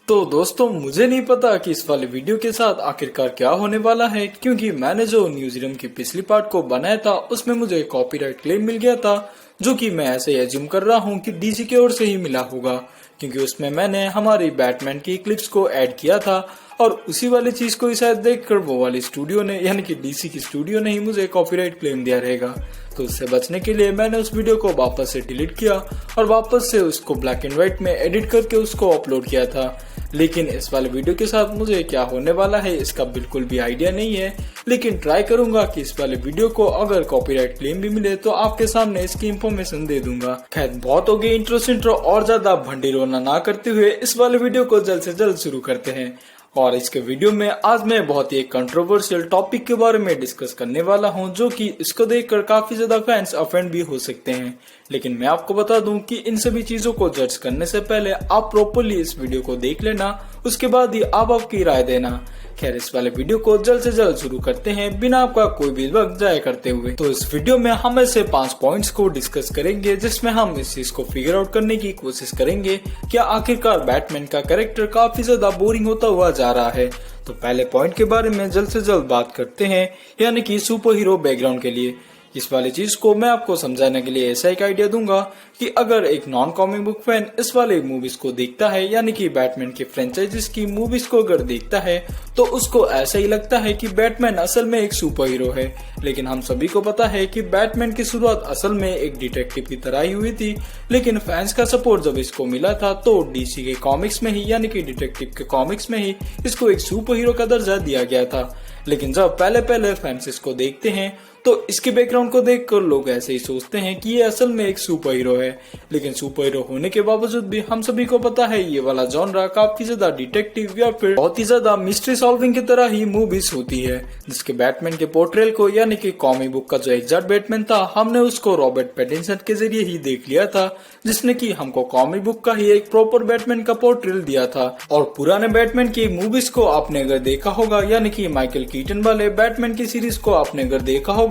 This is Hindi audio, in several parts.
तो दोस्तों मुझे नहीं पता कि इस वाले वीडियो के साथ आखिरकार क्या होने वाला है, क्योंकि मैंने जो न्यूजीलैंड की पिछली पार्ट को बनाया था उसमें मुझे कॉपीराइट क्लेम मिल गया था, जो कि मैं ऐसे ही एज्यूम कर रहा हूँ कि डीसी की ओर से ही मिला होगा, क्योंकि उसमें मैंने हमारी बैटमैन की क्लिप्स को ऐड किया था और उसी वाली चीज को ही शायद देखकर वो वाली स्टूडियो ने यानी कि डीसी की स्टूडियो ने ही मुझे कॉपीराइट क्लेम दिया रहेगा। तो उससे बचने के लिए मैंने उस वीडियो को वापस से डिलीट किया और वापस से उसको ब्लैक एंड व्हाइट में एडिट करके उसको अपलोड किया था। लेकिन इस वाले वीडियो के साथ मुझे क्या होने वाला है इसका बिल्कुल भी आइडिया नहीं है, लेकिन ट्राई करूंगा कि इस वाले वीडियो को अगर कॉपीराइट क्लेम भी मिले तो आपके सामने इसकी इंफॉर्मेशन दे दूंगा। खैर बहुत हो गई इंट्रो और ज्यादा भंडी रोना ना करते हुए इस वाले वीडियो को जल्द से जल्द शुरू करते हैं। और इसके वीडियो में आज मैं बहुत ही एक कंट्रोवर्शियल टॉपिक के बारे में डिस्कस करने वाला हूं, जो कि इसको देखकर काफी ज्यादा फैंस ऑफेंड भी हो सकते हैं। लेकिन मैं आपको बता दूं कि इन सभी चीजों को जज करने से पहले आप प्रॉपर्ली इस वीडियो को देख लेना, उसके बाद ही आप आपकी राय देना। खैर इस वाले वीडियो को जल्द से जल्द शुरू करते हैं बिना आपका कोई भी वक्त जाया करते हुए। तो इस वीडियो में हम ऐसे 5 पॉइंट्स को डिस्कस करेंगे जिसमें हम इस चीज को फिगर आउट करने की कोशिश करेंगे क्या आखिरकार बैटमैन का कैरेक्टर काफी ज्यादा बोरिंग होता हुआ जा रहा है। तो पहले पॉइंट के बारे में जल्द से जल्द बात करते हैं, यानी कि सुपर हीरो बैकग्राउंड के लिए। इस वाली चीज को मैं आपको समझाने के लिए ऐसा एक आइडिया दूंगा कि अगर एक नॉन कॉमिक बुक फैन इस वाले मूवीज को देखता है, यानी कि बैटमैन के फ्रेंचाइजीज की मूवीज को अगर देखता है तो उसको ऐसा ही लगता है कि बैटमैन असल में एक सुपर हीरो है। लेकिन हम सभी को पता है कि बैटमैन की शुरुआत असल में एक डिटेक्टिव की तरह ही हुई थी, लेकिन फैंस का सपोर्ट जब इसको मिला था तो डीसी के कॉमिक्स में ही यानी कि डिटेक्टिव के कॉमिक्स में ही इसको एक सुपर हीरो का दर्जा दिया गया था। लेकिन जब पहले पहले फैंस इसको देखते हैं तो इसके बैकग्राउंड को देखकर लोग ऐसे ही सोचते हैं कि ये असल में एक सुपर हीरो है। लेकिन सुपर हीरो होने के बावजूद भी हम सभी को पता है ये वाला जॉनरा काफी ज्यादा डिटेक्टिव या फिर बहुत ही ज्यादा मिस्ट्री सॉल्विंग की तरह ही मूवीज होती है, जिसके बैटमैन के पोर्ट्रेल को यानी कि कॉमिक बुक का जो एग्जैक्ट बैटमैन था हमने उसको रॉबर्ट पैटिंसन के जरिए ही देख लिया था, जिसने की हमको कॉमिक बुक का ही एक प्रॉपर बैटमैन का पोर्ट्रेल दिया था। और पुराने बैटमैन की मूवीज को आपने अगर देखा होगा, यानी कि माइकल कीटन वाले बैटमैन की सीरीज को आपने अगर देखा होगा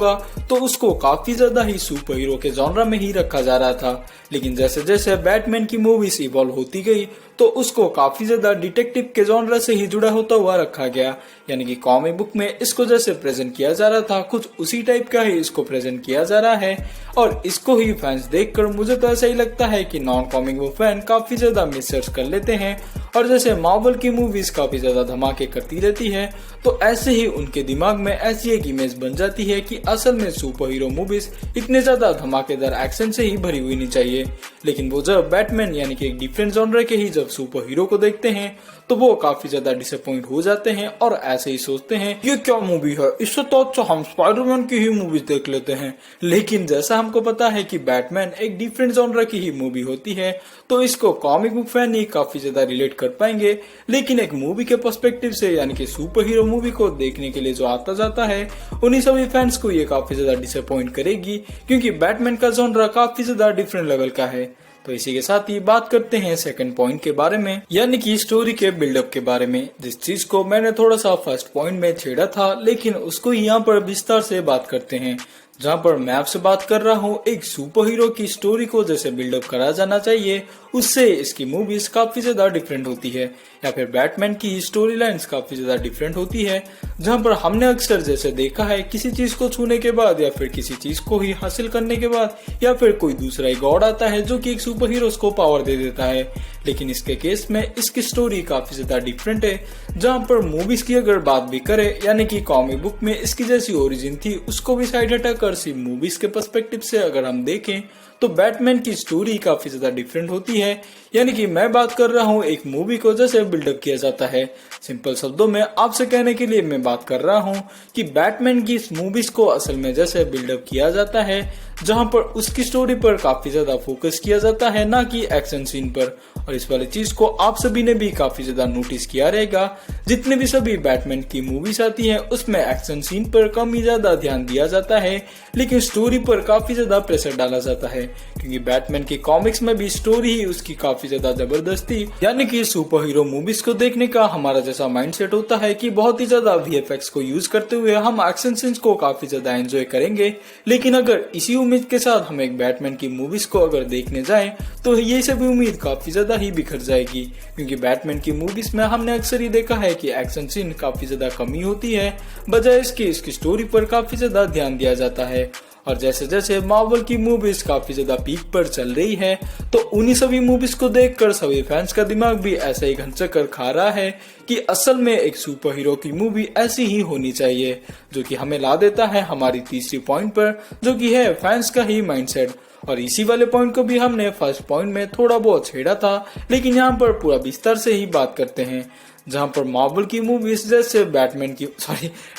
तो उसको काफी ज्यादा ही सुपर हीरो के जॉनरा में ही रखा जा रहा था। लेकिन जैसे जैसे बैटमैन की मूवीज इवॉल्व होती गई तो उसको काफी ज्यादा डिटेक्टिव के जॉनरा से ही जुड़ा होता हुआ रखा गया, यानी कि कॉमिक बुक में इसको जैसे प्रेजेंट किया जा रहा था कुछ उसी टाइप का ही इसको प्रेजेंट किया जा रहा है। और इसको ही फैंस देखकर मुझे तो ऐसा ही लगता है कि नॉन कॉमिक बुक फैन काफी ज्यादा मिससर्च कर लेते हैं, और जैसे मार्वल की मूवीज काफी ज्यादा धमाके करती रहती है तो ऐसे ही उनके दिमाग में ऐसी एक इमेज बन जाती है कि असल में सुपर हीरो मूवीज इतने ज्यादा धमाकेदार एक्शन से ही भरी हुई नहीं चाहिए। लेकिन वो जब बैटमैन यानी कि एक डिफरेंट जॉनर के ही जब सुपर हीरो को देखते हैं तो वो काफी ज्यादा डिसअपॉइंट हो जाते हैं और ऐसे ही सोचते हैं ये क्या मूवी है, इससे तो अच्छा हम स्पाइडरमैन की ही मूवी देख लेते हैं। लेकिन जैसा हमको पता है कि बैटमैन एक डिफरेंट जॉनर की ही मूवी होती है तो इसको कॉमिक बुक फैन ही काफी ज्यादा रिलेट कर पाएंगे, लेकिन एक मूवी के पर्सपेक्टिव से यानी कि सुपर हीरो मूवी को देखने के लिए जो आता जाता है उन्हीं सभी फैंस को ये काफी ज्यादा डिसअपॉइंट करेगी, क्योंकि बैटमैन का जॉनरा काफी ज्यादा डिफरेंट लेवल का है। तो इसी के साथ ही बात करते हैं सेकंड पॉइंट के बारे में, यानी कि स्टोरी के बिल्डअप के बारे में, जिस चीज को मैंने थोड़ा सा फर्स्ट पॉइंट में छेड़ा था, लेकिन उसको यहाँ पर विस्तार से बात करते हैं। जहाँ पर मैं आपसे बात कर रहा हूँ एक सुपर हीरो की स्टोरी को जैसे बिल्डअप करा जाना चाहिए, उससे इसकी मूवीज काफी ज्यादा डिफरेंट होती है, या फिर बैटमैन की स्टोरी लाइन्स काफी ज्यादा डिफरेंट होती है। जहाँ पर हमने अक्सर जैसे देखा है किसी चीज को छूने के बाद या फिर किसी चीज को ही हासिल करने के बाद या फिर कोई दूसरा ही गॉड आता है जो कि एक सुपर हीरो को पावर दे देता है, लेकिन इसके केस में इसकी स्टोरी काफी ज्यादा डिफरेंट है। जहाँ पर मूवीज की अगर बात भी करें, यानी कि कॉमिक बुक में इसकी जैसी ओरिजिन थी उसको भी साइड हटाकर सिर्फ मूवीज के पर्सपेक्टिव से अगर हम देखें तो बैटमैन की स्टोरी काफी ज्यादा डिफरेंट होती है। यानी कि मैं बात कर रहा हूँ एक मूवी को जैसे बिल्डअप किया जाता है। सिंपल शब्दों में आपसे कहने के लिए मैं बात कर रहा हूँ कि बैटमैन की इस मूवीज को असल में जैसे बिल्डअप किया जाता है, जहाँ पर उसकी स्टोरी पर काफी ज्यादा फोकस किया जाता है, ना कि एक्शन सीन पर। और इस वाली चीज को आप सभी ने भी काफी ज्यादा नोटिस किया रहेगा, जितने भी सभी बैटमैन की मूवीज आती है उसमें एक्शन सीन पर कम ही ज्यादा ध्यान दिया जाता है, लेकिन स्टोरी पर काफी ज्यादा प्रेशर डाला जाता है, क्योंकि बैटमैन के कॉमिक्स में भी स्टोरी ही उसकी काफी काफी ज्यादा जबरदस्ती, यानी कि सुपर हीरो मूवीज को देखने का हमारा जैसा माइंडसेट होता है कि बहुत ही ज्यादा वीएफएक्स को यूज करते हुए हम एक्शन सीन्स को काफी ज्यादा एंजॉय करेंगे। लेकिन अगर इसी उम्मीद के साथ हम एक बैटमैन की मूवीज को अगर देखने जाएं तो ये सभी उम्मीद काफी ज्यादा ही बिखर जाएगी, क्योंकि बैटमैन की मूवीज में हमने अक्सर ही देखा है कि एक्शन सीन काफी ज्यादा कमी होती है, बजाय इसकी स्टोरी पर काफी ज्यादा ध्यान दिया जाता है। और जैसे जैसे मार्वल की मूवीज काफी ज्यादा पीक पर चल रही है तो उन्हीं सभी मूवीज को देखकर सभी फैंस का दिमाग भी ऐसा ही घनचक्कर खा रहा है कि असल में एक सुपर हीरो की मूवी ऐसी ही होनी चाहिए, जो कि हमें ला देता है हमारी तीसरी पॉइंट पर, जो कि है फैंस का ही माइंडसेट। और इसी वाले पॉइंट को भी हमने फर्स्ट पॉइंट में थोड़ा बहुत छेड़ा था, लेकिन यहाँ पर पूरा विस्तार से ही बात करते हैं, जहां पर मार्वल की मूवीज जैसे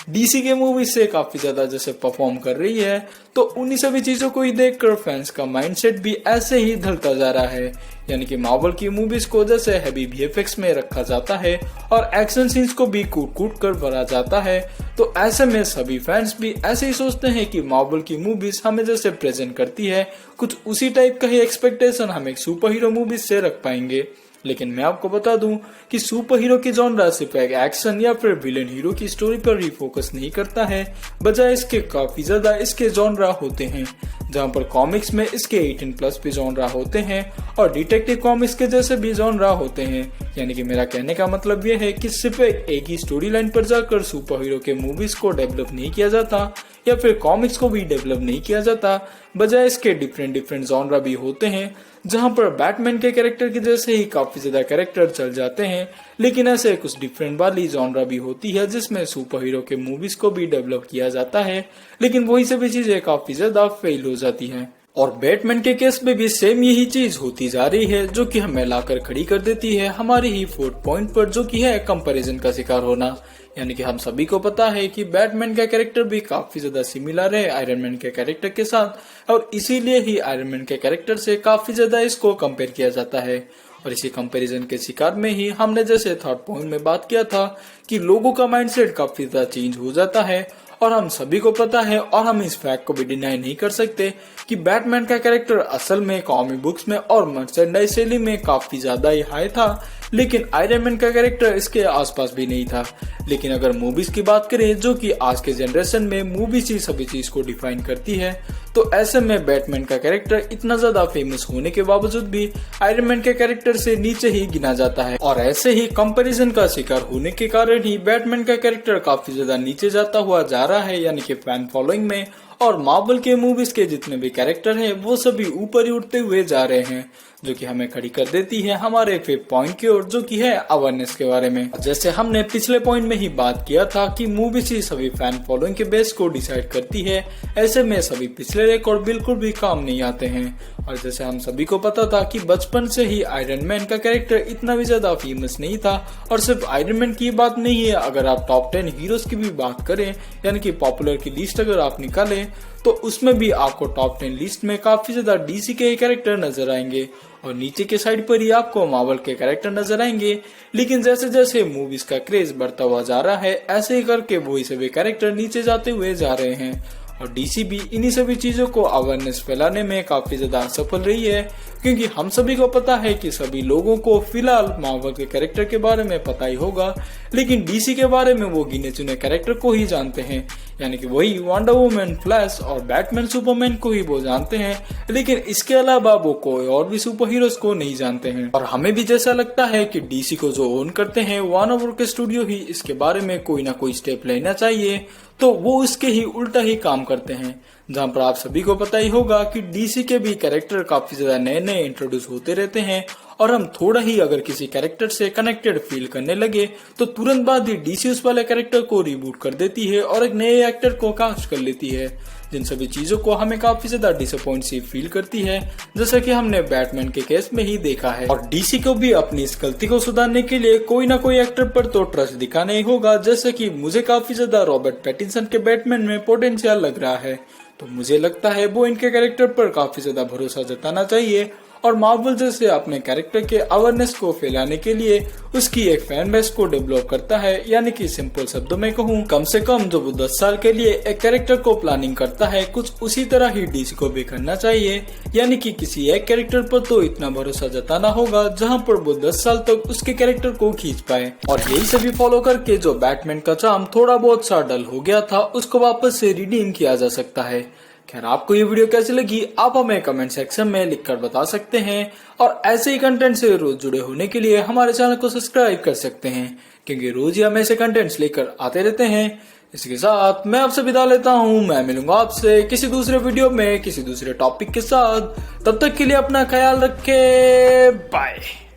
डीसी के मूवीज से काफी ज्यादा जैसे परफॉर्म कर रही है, तो उन्हीं सभी चीजों को ही देखकर फैंस का माइंडसेट भी ऐसे ही ढलता जा रहा है। यानी कि मार्वल की मूवीज को जैसे हैवी वीएफएक्स में रखा जाता है और एक्शन सीन्स को भी कूट कूट कर भरा जाता है, तो ऐसे में सभी फैंस भी ऐसे ही सोचते हैं कि मार्वल की मूवीज हमें जैसे प्रेजेंट करती है, कुछ उसी टाइप का ही एक्सपेक्टेशन हम एक सुपर हीरो मूवीज से रख पाएंगे। लेकिन मैं आपको बता दूं कि सुपर हीरो की जॉनरा सिर्फ एक एक्शन या फिर विलेन हीरो की स्टोरी पर ही फोकस नहीं करता है, बजाय इसके काफी ज्यादा इसके जॉनरा होते हैं, जहां पर कॉमिक्स में इसके 18+ भी जॉनरा होते हैं और डिटेक्टिव कॉमिक्स के जैसे भी जॉनरा होते हैं। यानी कि मेरा कहने का मतलब यह है कि सिर्फ एक ही स्टोरी लाइन पर जाकर सुपर हीरो के मूवीज को डेवलप नहीं किया जाता या फिर कॉमिक्स को भी डेवलप नहीं किया जाता, बजाय इसके डिफरेंट जॉनरा भी होते हैं, जहां पर बैटमैन के कैरेक्टर के जैसे ही काफी ज्यादा कैरेक्टर चल जाते हैं, लेकिन ऐसे कुछ डिफरेंट वाली जॉनरा भी होती है जिसमें सुपर हीरो के मूवीज को भी डेवलप किया जाता है, लेकिन वही सभी चीजें काफी ज्यादा फेल हो जाती हैं। और बैटमैन के केस में भी सेम यही चीज होती जा रही है, जो कि हमें लाकर खड़ी कर देती है हमारी ही फोर्थ पॉइंट पर, जो कि है कंपैरिजन का शिकार होना। यानी कि हम सभी को पता है कि बैटमैन का कैरेक्टर भी काफी ज्यादा सिमिलर है आयरन मैन के कैरेक्टर के साथ, और इसीलिए ही आयरन मैन के कैरेक्टर से काफी ज्यादा इसको कंपेयर किया जाता है। और इसी कंपैरिजन के शिकार में ही हमने जैसे थर्ड पॉइंट में बात किया था कि लोगों का माइंडसेट काफी ज्यादा चेंज हो जाता है, और हम सभी को पता है और हम इस फैक्ट को भी डिनाई नहीं कर सकते कि बैटमैन का कैरेक्टर असल में कॉमिक बुक्स में और मर्चेंडाइज सेली में काफी ज्यादा ही हाई था, लेकिन आयरन मैन का कैरेक्टर इसके आसपास भी नहीं था। लेकिन अगर मूवीज की बात करें, जो कि आज के जनरेशन में मूवीज ही सभी चीज को डिफाइन करती है, तो ऐसे में बैटमैन का कैरेक्टर इतना ज्यादा फेमस होने के बावजूद भी आयरन मैन के कैरेक्टर से नीचे ही गिना जाता है। और ऐसे ही कंपैरिजन का शिकार होने के कारण ही बैटमैन का कैरेक्टर काफी ज्यादा नीचे जाता हुआ जा रहा है, यानी कि फैन फॉलोइंग में। और मार्वल के मूवीज के जितने भी कैरेक्टर हैं वो सभी ऊपर ही उठते हुए जा रहे हैं, जो कि हमें खड़ी कर देती है हमारे फिफ्थ पॉइंट की ओर, जो कि है अवेयरनेस के बारे में। जैसे हमने पिछले पॉइंट में ही बात किया था कि मूवीज ही सभी फैन फॉलोइंग के बेस को डिसाइड करती है, ऐसे में सभी पिछले रिकॉर्ड बिल्कुल भी काम नहीं आते हैं। और जैसे हम सभी को पता था कि बचपन से ही आयरन मैन का कैरेक्टर इतना भी ज्यादा फेमस नहीं था, और सिर्फ आयरन मैन की बात नहीं है, अगर आप टॉप 10 हीरोज की भी बात करें, यानी कि पॉपुलर की लिस्ट अगर आप निकालें, तो उसमें भी आपको टॉप 10 लिस्ट में काफी ज्यादा डीसी के कैरेक्टर नजर आएंगे, और नीचे के साइड पर ही आपको मार्वल के कैरेक्टर नजर आएंगे। लेकिन जैसे जैसे मूवीज का क्रेज बढ़ता हुआ जा रहा है, ऐसे ही करके वही सभी कैरेक्टर नीचे जाते हुए जा रहे हैं, और डीसी भी इन्हीं सभी चीजों को अवेयरनेस फैलाने में काफी ज्यादा सफल रही है, क्योंकि हम सभी को पता है कि सभी लोगों को फिलहाल मार्वल के कैरेक्टर के बारे में पता ही होगा, लेकिन डीसी के बारे में वो गिने चुने कैरेक्टर को ही जानते हैं, यानी कि वही वंडर वुमन, फ्लैश और बैटमैन, सुपरमैन को ही वो जानते हैं, लेकिन इसके अलावा वो कोई और भी सुपर हीरोज को नहीं जानते हैं। और हमें भी जैसा लगता है कि डीसी को जो ओन करते हैं वार्नर के स्टूडियो ही इसके बारे में कोई ना कोई स्टेप लेना चाहिए, तो वो इसके ही उल्टा ही काम करते हैं। जहां पर आप सभी को पता ही होगा कि डीसी के भी कैरेक्टर काफी ज्यादा नए नए इंट्रोड्यूस होते रहते हैं, और हम थोड़ा ही अगर किसी कैरेक्टर से कनेक्टेड फील करने लगे तो तुरंत बाद ही डीसी उस वाले कैरेक्टर को रिबूट कर देती है और एक नए एक्टर को कास्ट कर लेती है, जिन सभी चीजों को हमें काफी ज्यादा डिसअपॉइंट सी फील करती है, जैसा कि हमने बैटमैन के केस में ही देखा है। और डीसी को भी अपनी इस गलती को सुधारने के लिए कोई ना कोई एक्टर पर तो ट्रस्ट दिखाना ही होगा, जैसे कि मुझे काफी ज्यादा रॉबर्ट पैटिंसन के बैटमैन में पोटेंशियल लग रहा है, तो मुझे लगता है वो इनके कैरेक्टर पर काफी ज्यादा भरोसा जताना चाहिए और मार्वल जैसे अपने कैरेक्टर के अवेयरनेस को फैलाने के लिए उसकी एक फैन बेस को डेवलप करता है। यानी कि सिंपल शब्दों में कहूँ, कम से कम जो वो 10 साल के लिए एक कैरेक्टर को प्लानिंग करता है, कुछ उसी तरह ही डीसी को भी करना चाहिए। यानी कि किसी एक कैरेक्टर पर तो इतना भरोसा जताना होगा जहाँ पर वो 10 साल तक उसके कैरेक्टर को खींच पाए, और यही सभी फॉलो करके जो बैटमैन का चार्म थोड़ा बहुत सा डल हो गया था उसको वापस से रिडीम किया जा सकता है। खैर, आपको ये वीडियो कैसी लगी आप हमें कमेंट सेक्शन में लिखकर बता सकते हैं, और ऐसे ही कंटेंट से रोज जुड़े होने के लिए हमारे चैनल को सब्सक्राइब कर सकते हैं, क्योंकि रोज ही हम ऐसे कंटेंट्स लेकर आते रहते हैं। इसके साथ मैं आपसे विदा लेता हूँ। मैं मिलूंगा आपसे किसी दूसरे वीडियो में किसी दूसरे टॉपिक के साथ। तब तक के लिए अपना ख्याल रखें। बाय।